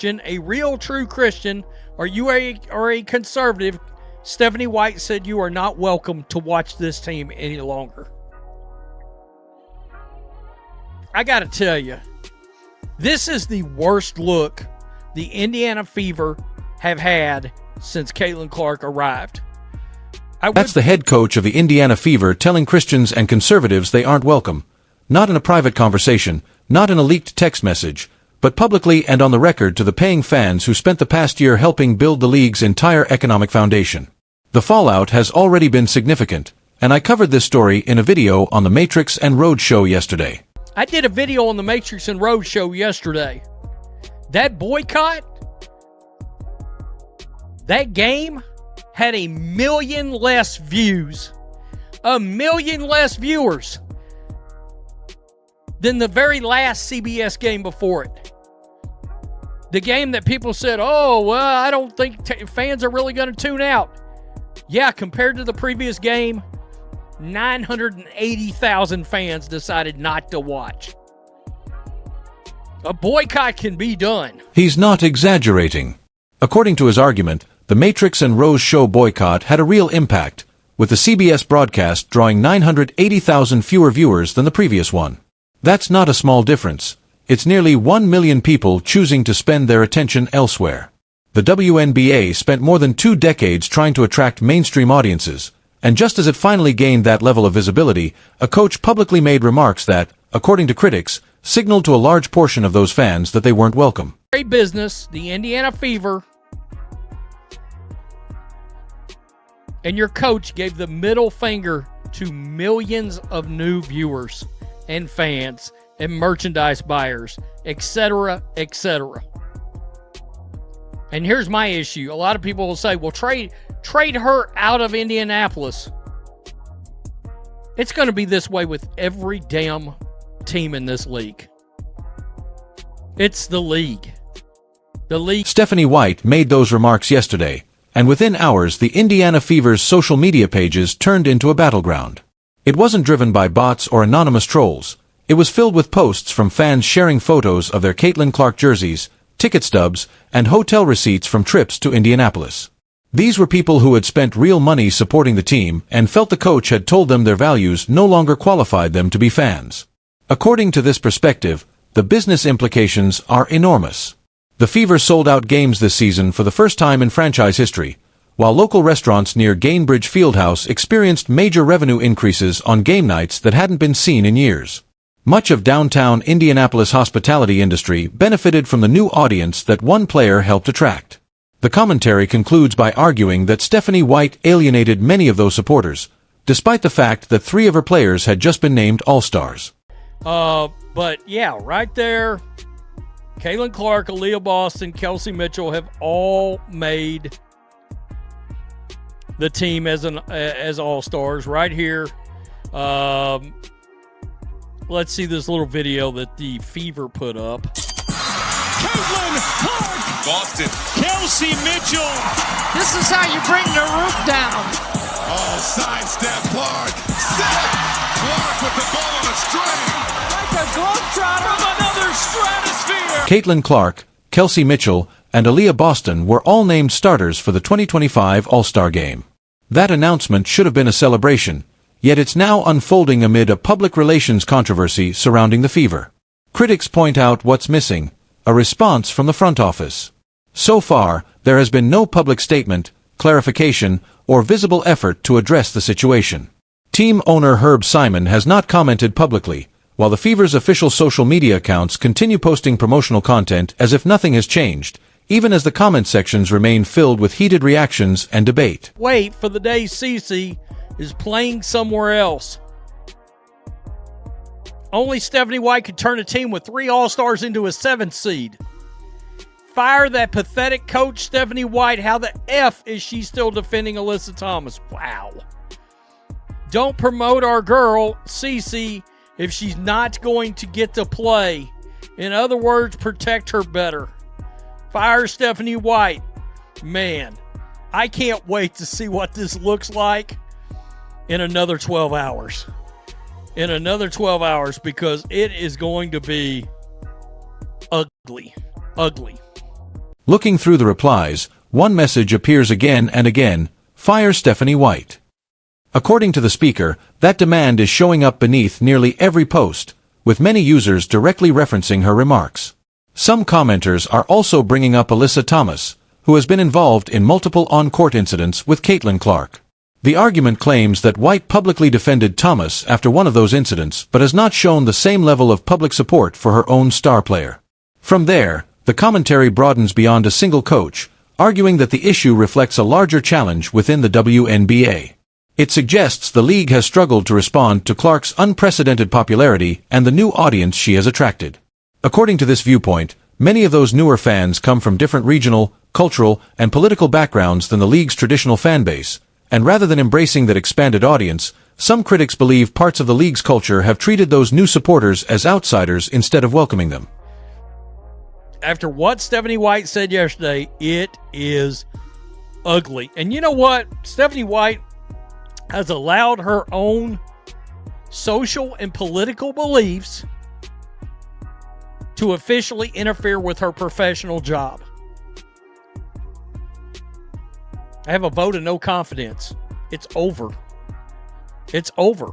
Christian, a real true Christian, or you are a conservative, Stephanie White said you are not welcome to watch this team any longer. I got to tell you, this is the worst look the Indiana Fever have had since Caitlin Clark arrived. That's the head coach of the Indiana Fever telling Christians and conservatives they aren't welcome. Not in a private conversation, not in a leaked text message, but publicly and on the record to the paying fans who spent the past year helping build the league's entire economic foundation. The fallout has already been significant, and I covered this story in a video on the Matrix and Road show yesterday. I did a video on the Matrix and Road show yesterday. That boycott, that game had 1 million less views, 1 million less viewers than the very last CBS game before it. The game that people said, oh, well, I don't think fans are really going to tune out. Yeah, compared to the previous game, 980,000 fans decided not to watch. A boycott can be done. He's not exaggerating. According to his argument, the Matrix and Rose show boycott had a real impact, with the CBS broadcast drawing 980,000 fewer viewers than the previous one. That's not a small difference. It's nearly 1 million people choosing to spend their attention elsewhere. The WNBA spent more than 2 decades trying to attract mainstream audiences, and just as it finally gained that level of visibility, a coach publicly made remarks that, according to critics, signaled to a large portion of those fans that they weren't welcome. Great business, the Indiana Fever, and your coach gave the middle finger to millions of new viewers and fans and merchandise buyers, etc., etc. And here's my issue. A lot of people will say, well, trade her out of Indianapolis. It's going to be this way with every damn team in this league. It's the league. The league. Stephanie White made those remarks yesterday, and within hours the Indiana Fever's social media pages turned into a battleground. It wasn't driven by bots or anonymous trolls. It was filled with posts from fans sharing photos of their Caitlin Clark jerseys, ticket stubs, and hotel receipts from trips to Indianapolis. These were people who had spent real money supporting the team and felt the coach had told them their values no longer qualified them to be fans. According to this perspective, the business implications are enormous. The Fever sold out games this season for the first time in franchise history, while local restaurants near Gainbridge Fieldhouse experienced major revenue increases on game nights that hadn't been seen in years. Much of downtown Indianapolis' hospitality industry benefited from the new audience that one player helped attract. The commentary concludes by arguing that Stephanie White alienated many of those supporters, despite the fact that 3 of her players had just been named All-Stars. But yeah, right there, Caitlin Clark, Aaliyah Boston, Kelsey Mitchell have all made the team as All-Stars right here. Let's see this little video that the Fever put up. Caitlin Clark, Boston, Kelsey Mitchell. This is how you bring the roof down. oh, sidestep Clark, set, Clark with the ball on a string. Like a globetrotter from another stratosphere. Caitlin Clark, Kelsey Mitchell, and Aaliyah Boston were all named starters for the 2025 All-Star Game. That announcement should have been a celebration, yet it's now unfolding amid a public relations controversy surrounding the Fever. Critics point out what's missing: a response from the front office. So far, there has been no public statement, clarification, or visible effort to address the situation. Team owner Herb Simon has not commented publicly, while the Fever's official social media accounts continue posting promotional content as if nothing has changed, even as the comment sections remain filled with heated reactions and debate. Wait for the day Cece is playing somewhere else. Only Stephanie White could turn a team with 3 All-Stars into a 7th seed. Fire that pathetic coach Stephanie White. How the F is she still defending Alyssa Thomas? Wow. Don't promote our girl, Cece, if she's not going to get to play. In other words, protect her better. Fire Stephanie White. Man, I can't wait to see what this looks like in another 12 hours. In another 12 hours, because it is going to be ugly. Ugly. Looking through the replies, one message appears again and again: fire Stephanie White. According to the speaker, that demand is showing up beneath nearly every post, with many users directly referencing her remarks. Some commenters are also bringing up Alyssa Thomas, who has been involved in multiple on-court incidents with Caitlin Clark. The argument claims that White publicly defended Thomas after one of those incidents but has not shown the same level of public support for her own star player. From there, the commentary broadens beyond a single coach, arguing that the issue reflects a larger challenge within the WNBA. It suggests the league has struggled to respond to Clark's unprecedented popularity and the new audience she has attracted. According to this viewpoint, many of those newer fans come from different regional, cultural, and political backgrounds than the league's traditional fan base, and rather than embracing that expanded audience, some critics believe parts of the league's culture have treated those new supporters as outsiders instead of welcoming them. After what Stephanie White said yesterday, it is ugly. And you know what? Stephanie White has allowed her own social and political beliefs to officially interfere with her professional job. I have a vote of no confidence. It's over. It's over.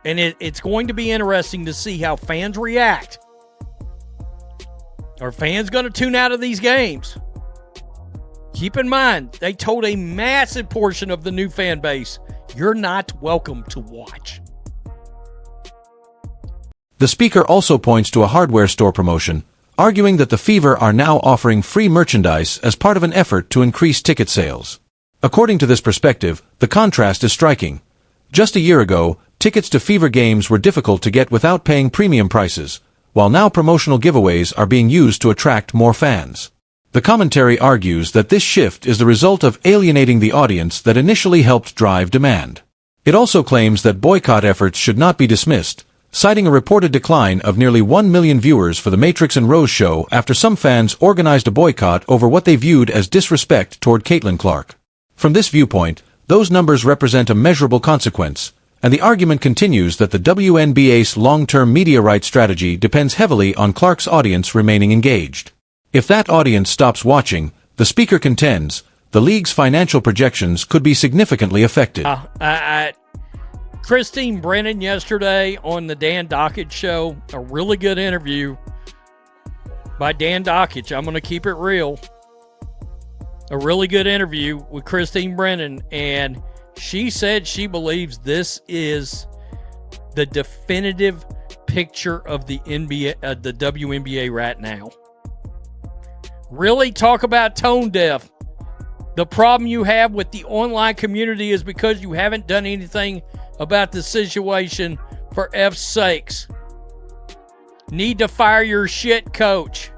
And it's going to be interesting to see how fans react. Are fans going to tune out of these games? Keep in mind, they told a massive portion of the new fan base, you're not welcome to watch. The speaker also points to a hardware store promotion, arguing that the Fever are now offering free merchandise as part of an effort to increase ticket sales. According to this perspective, the contrast is striking. Just a year ago, tickets to Fever games were difficult to get without paying premium prices, while now promotional giveaways are being used to attract more fans. The commentary argues that this shift is the result of alienating the audience that initially helped drive demand. It also claims that boycott efforts should not be dismissed, citing a reported decline of nearly 1 million viewers for the Matrix and Rose show after some fans organized a boycott over what they viewed as disrespect toward Caitlin Clark. From this viewpoint, those numbers represent a measurable consequence, and the argument continues that the WNBA's long-term media rights strategy depends heavily on Clark's audience remaining engaged. If that audience stops watching, the speaker contends, the league's financial projections could be significantly affected. Christine Brennan yesterday on the Dan Dockage show, a really good interview by Dan Dockage. I'm going to keep it real. A really good interview with Christine Brennan, and she said she believes this is the definitive picture of the NBA, the WNBA right now. Really talk about tone deaf. The problem you have with the online community is because you haven't done anything about the situation, for F's sakes. Need to fire your shit coach.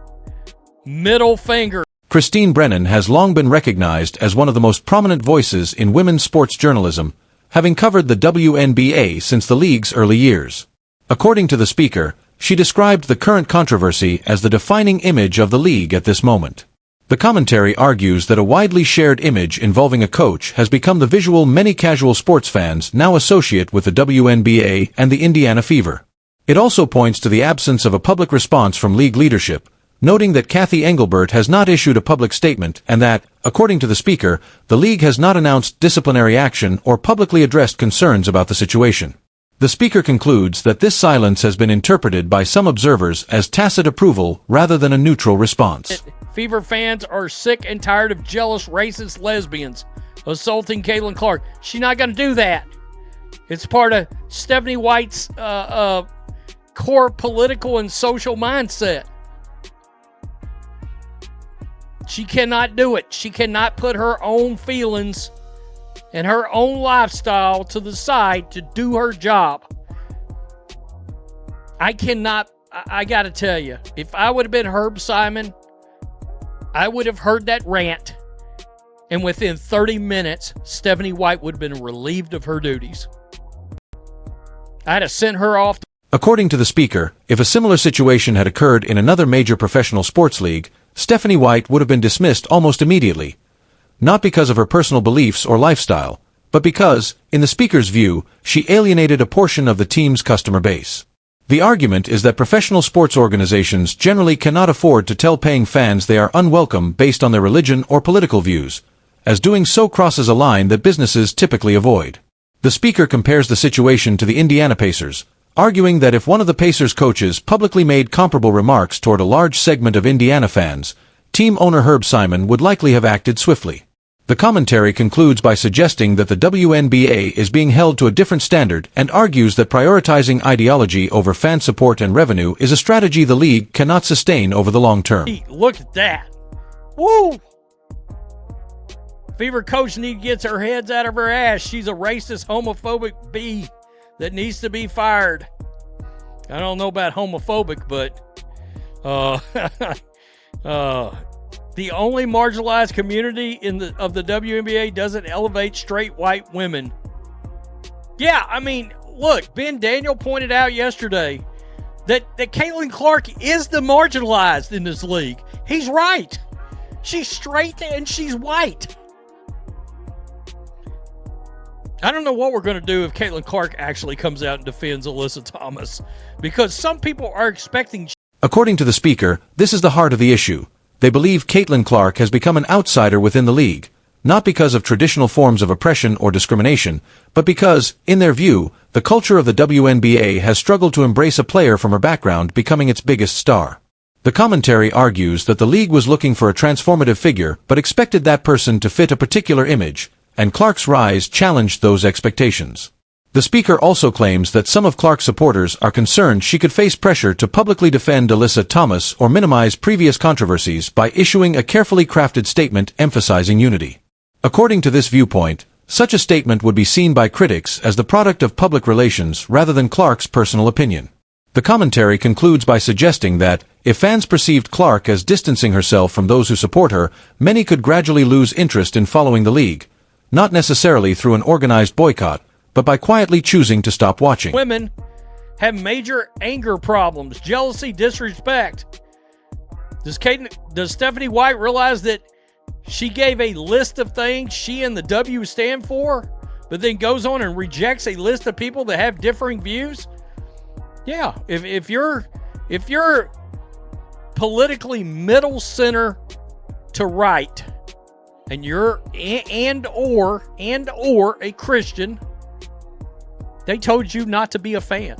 Middle finger. Christine Brennan has long been recognized as one of the most prominent voices in women's sports journalism, having covered the WNBA since the league's early years. According to the speaker, she described the current controversy as the defining image of the league at this moment. The commentary argues that a widely shared image involving a coach has become the visual many casual sports fans now associate with the WNBA and the Indiana Fever. It also points to the absence of a public response from league leadership, noting that Kathy Engelbert has not issued a public statement and that, according to the speaker, the league has not announced disciplinary action or publicly addressed concerns about the situation. The speaker concludes that this silence has been interpreted by some observers as tacit approval rather than a neutral response. Fever fans are sick and tired of jealous, racist lesbians assaulting Caitlin Clark. She's not going to do that. It's part of Stephanie White's core political and social mindset. She cannot do it. She cannot put her own feelings and her own lifestyle to the side to do her job. I got to tell you, if I would have been Herb Simon, I would have heard that rant, and within 30 minutes, Stephanie White would have been relieved of her duties. I'd have sent her off. According to the speaker, if a similar situation had occurred in another major professional sports league, Stephanie White would have been dismissed almost immediately. Not because of her personal beliefs or lifestyle, but because, in the speaker's view, she alienated a portion of the team's customer base. The argument is that professional sports organizations generally cannot afford to tell paying fans they are unwelcome based on their religion or political views, as doing so crosses a line that businesses typically avoid. The speaker compares the situation to the Indiana Pacers, arguing that if one of the Pacers' coaches publicly made comparable remarks toward a large segment of Indiana fans, team owner Herb Simon would likely have acted swiftly. The commentary concludes by suggesting that the WNBA is being held to a different standard and argues that prioritizing ideology over fan support and revenue is a strategy the league cannot sustain over the long term. Look at that. Woo! Fever coach needs to get her heads out of her ass. She's a racist, homophobic bee that needs to be fired. I don't know about homophobic, but the only marginalized community of the WNBA doesn't elevate straight white women. Yeah, I mean, look, Ben Daniel pointed out yesterday that Caitlin Clark is the marginalized in this league. He's right. She's straight and she's white. I don't know what we're going to do if Caitlin Clark actually comes out and defends Alyssa Thomas, because some people are expecting... According to the speaker, this is the heart of the issue. They believe Caitlin Clark has become an outsider within the league, not because of traditional forms of oppression or discrimination, but because, in their view, the culture of the WNBA has struggled to embrace a player from her background becoming its biggest star. The commentary argues that the league was looking for a transformative figure but expected that person to fit a particular image, and Clark's rise challenged those expectations. The speaker also claims that some of Clark's supporters are concerned she could face pressure to publicly defend Alyssa Thomas or minimize previous controversies by issuing a carefully crafted statement emphasizing unity. According to this viewpoint, such a statement would be seen by critics as the product of public relations rather than Clark's personal opinion. The commentary concludes by suggesting that, if fans perceived Clark as distancing herself from those who support her, many could gradually lose interest in following the league, not necessarily through an organized boycott, but by quietly choosing to stop watching. Women have major anger problems, jealousy, disrespect. Does Stephanie White realize that she gave a list of things she and the W stand for, but then goes on and rejects a list of people that have differing views? Yeah, if you're politically middle center to right, and you're and or a Christian, they told you not to be a fan.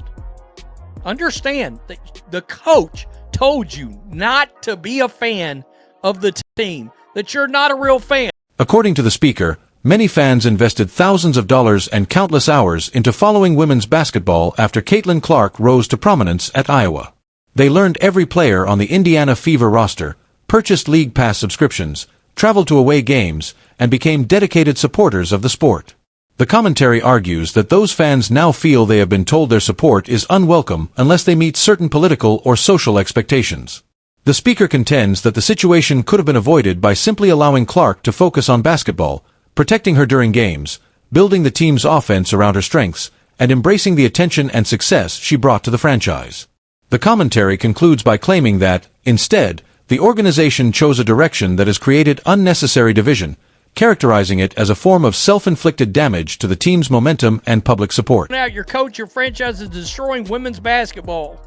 Understand that the coach told you not to be a fan of the team, that you're not a real fan. According to the speaker, many fans invested thousands of dollars and countless hours into following women's basketball after Caitlin Clark rose to prominence at Iowa. They learned every player on the Indiana Fever roster, purchased league pass subscriptions, traveled to away games, and became dedicated supporters of the sport. The commentary argues that those fans now feel they have been told their support is unwelcome unless they meet certain political or social expectations. The speaker contends that the situation could have been avoided by simply allowing Clark to focus on basketball, protecting her during games, building the team's offense around her strengths, and embracing the attention and success she brought to the franchise. The commentary concludes by claiming that, instead, the organization chose a direction that has created unnecessary division, characterizing it as a form of self-inflicted damage to the team's momentum and public support. Now, your coach, your franchise is destroying women's basketball.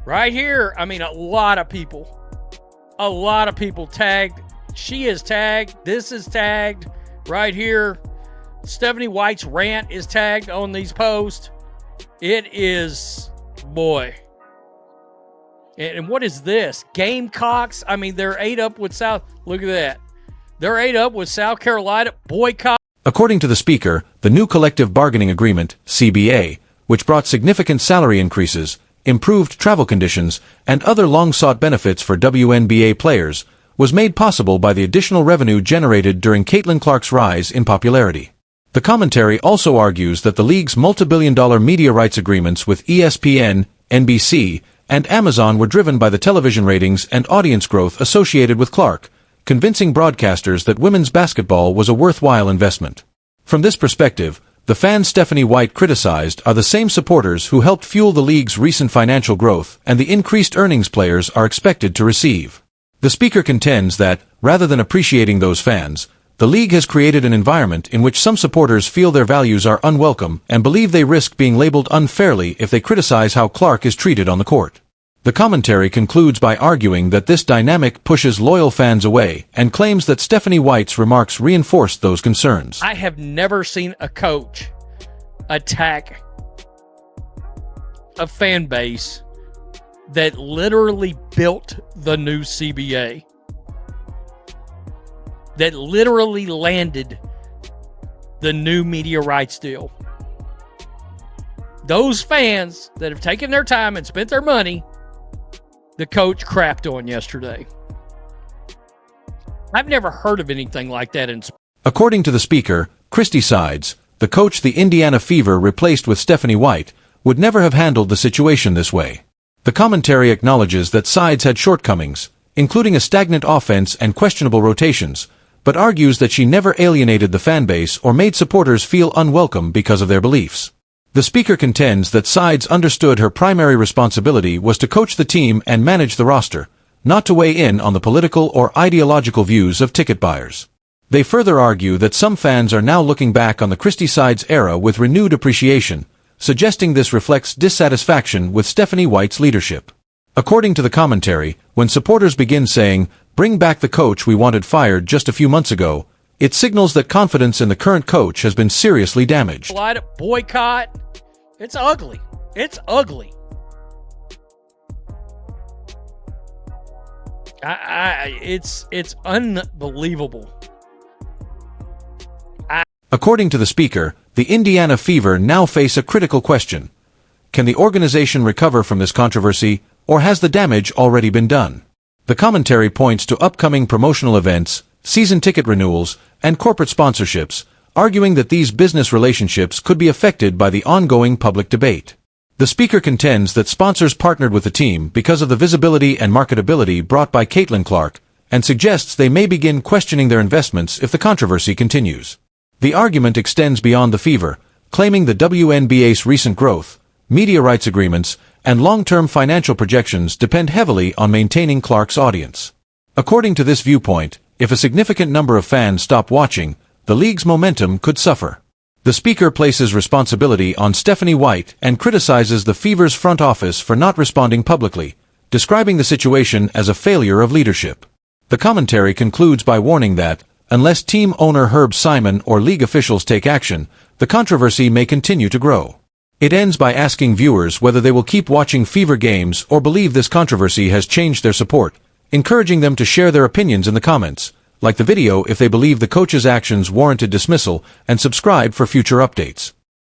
Right here, I mean, a lot of people tagged. She is tagged. This is tagged. Right here, Stephanie White's rant is tagged on these posts. It is, boy. And what is this? Gamecocks? I mean, they're 8-up with South. Look at that. They're 8-up with South Carolina. Boycott. According to the speaker, the new collective bargaining agreement, CBA, which brought significant salary increases, improved travel conditions, and other long-sought benefits for WNBA players, was made possible by the additional revenue generated during Caitlin Clark's rise in popularity. The commentary also argues that the league's multi-billion-dollar media rights agreements with ESPN, NBC, and Amazon were driven by the television ratings and audience growth associated with Clark, convincing broadcasters that women's basketball was a worthwhile investment. From this perspective, the fans Stephanie White criticized are the same supporters who helped fuel the league's recent financial growth and the increased earnings players are expected to receive. The speaker contends that, rather than appreciating those fans, The league has created an environment in which some supporters feel their values are unwelcome and believe they risk being labeled unfairly if they criticize how Clark is treated on the court. The commentary concludes by arguing that this dynamic pushes loyal fans away and claims that Stephanie White's remarks reinforced those concerns. I have never seen a coach attack a fan base that literally built the new CBA, that literally landed the new media rights deal. Those fans that have taken their time and spent their money, the coach crapped on yesterday. I've never heard of anything like that in sports. According to the speaker, Christy Sides, the coach the Indiana Fever replaced with Stephanie White, would never have handled the situation this way. The commentary acknowledges that Sides had shortcomings, including a stagnant offense and questionable rotations, but argues that she never alienated the fan base or made supporters feel unwelcome because of their beliefs. The speaker contends that Sides understood her primary responsibility was to coach the team and manage the roster, not to weigh in on the political or ideological views of ticket buyers. They further argue that some fans are now looking back on the Christy Sides era with renewed appreciation, suggesting this reflects dissatisfaction with Stephanie White's leadership. According to the commentary, when supporters begin saying, "Bring back the coach we wanted fired just a few months ago," it signals that confidence in the current coach has been seriously damaged. Boycott. It's ugly. It's ugly. It's unbelievable. According to the speaker, the Indiana Fever now face a critical question. Can the organization recover from this controversy, or has the damage already been done? The commentary points to upcoming promotional events, season ticket renewals, and corporate sponsorships, arguing that these business relationships could be affected by the ongoing public debate. The speaker contends that sponsors partnered with the team because of the visibility and marketability brought by Caitlin Clark, and suggests they may begin questioning their investments if the controversy continues. The argument extends beyond the Fever, claiming the WNBA's recent growth, media rights agreements, and long-term financial projections depend heavily on maintaining Clark's audience. According to this viewpoint, if a significant number of fans stop watching, the league's momentum could suffer. The speaker places responsibility on Stephanie White and criticizes the Fever's front office for not responding publicly, describing the situation as a failure of leadership. The commentary concludes by warning that, unless team owner Herb Simon or league officials take action, the controversy may continue to grow. It ends by asking viewers whether they will keep watching Fever games or believe this controversy has changed their support, encouraging them to share their opinions in the comments, like the video if they believe the coach's actions warranted dismissal, and subscribe for future updates.